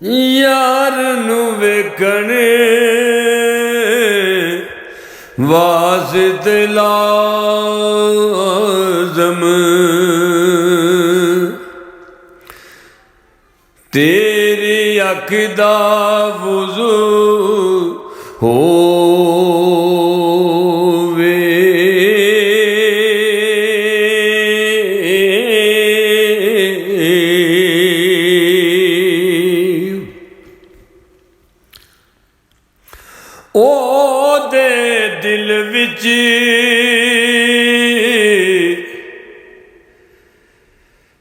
यार नू वेखण वास्ते लाज़म तेरी अख दा वुज़ू होवे ओदे दिल विच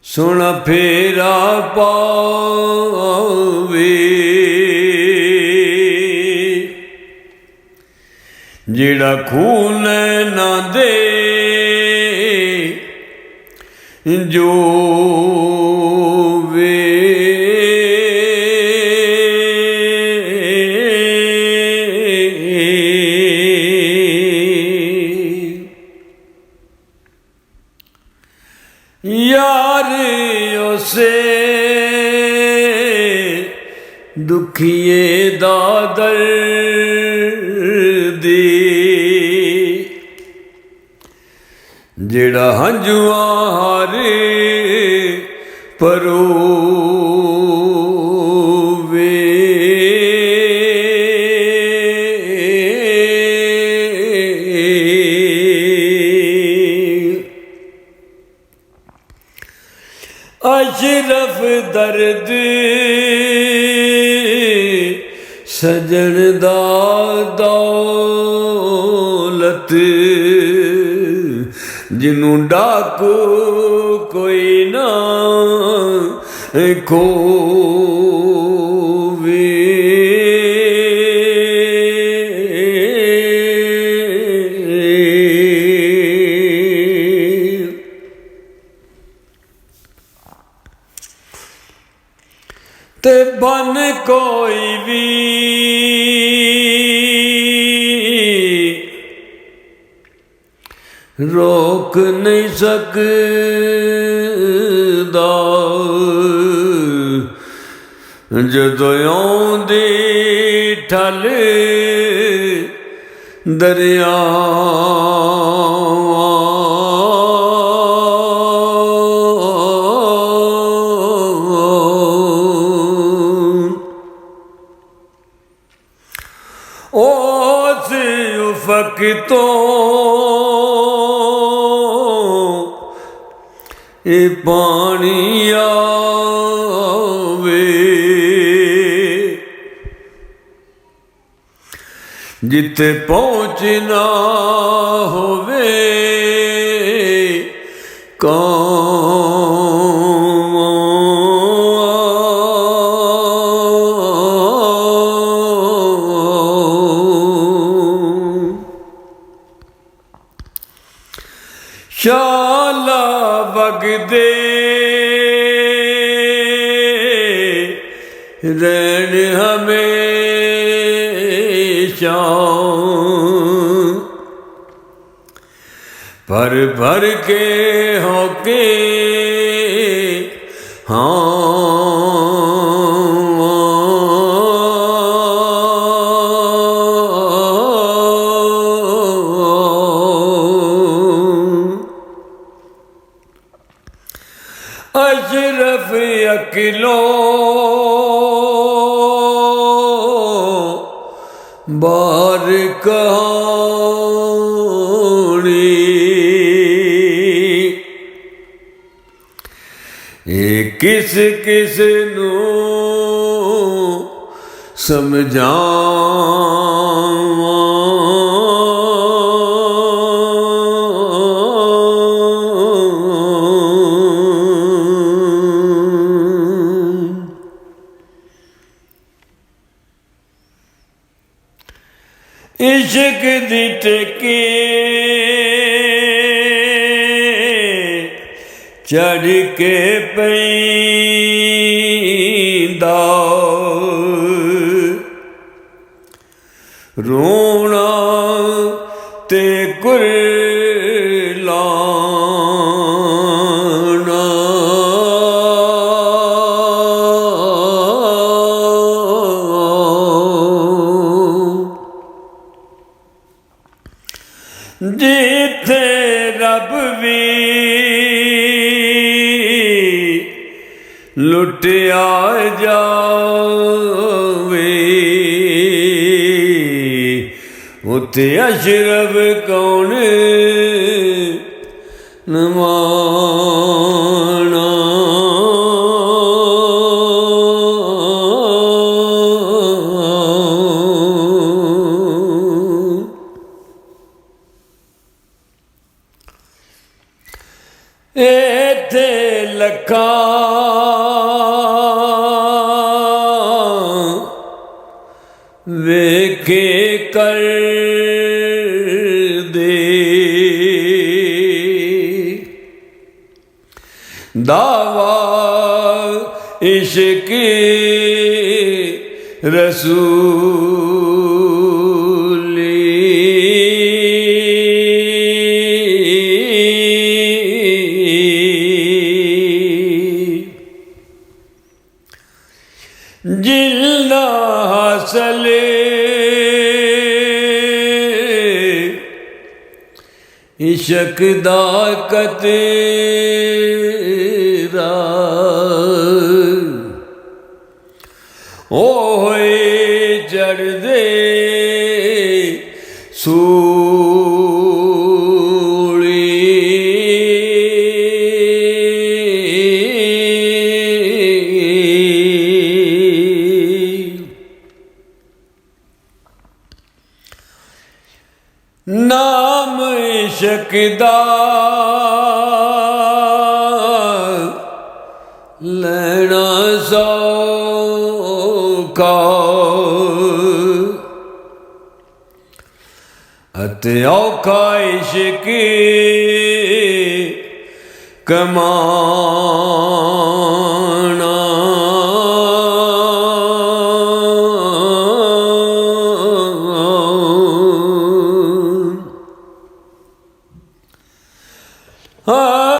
सोना फेरा पावे जिहड़ा खून ना दे जोवे यार उसे दुखिए दा दर्द जिहड़ा हंजुआं हारे परोवे अशरफ दर्द सजन दा दौलत जिन्नू डाकू कोई ना खोवे ते बन कोई भी रोक नहीं सकदा जदों आउंदी ठल दरिया उस उफक तो ये पानी आवे जिथे पहुँचना होवे शाला वगदे रहन हमेशा भर भर के होके अशरफ अकिलो बार कहानी ये किस किस नू समझावां इश्क दी टके चढ़ के पैंदा रोना ते कुरलाना ਵੀ ਲੁੱਟਿਆ ਜਾਵੇ ਉੱਥੇ ਅਸ਼ਰਫ ਕੌਣ ਨਮਾਣਾ ਇੱਥੇ ਲੱਖਾਂ ਵੇਖੇ ਕਰਦੇ ਦਾਵਾ ਇਸ਼ਕ ਰਸੂਲੀ ਜਿਲਨਾ ਹਾਸਲੇ ਇਸ਼ਕ ਦਾ ਕਤਰਾ ਹੋਏ ਚੜ੍ਹਦੇ ਨਾਮ ਇਸ਼ਕ ਦਾ ਲੈਣਾ ਸੌਖਾ ਅਤੇ ਔਖਾ ਇਸ਼ਕ ਕਮਾਉਣਾ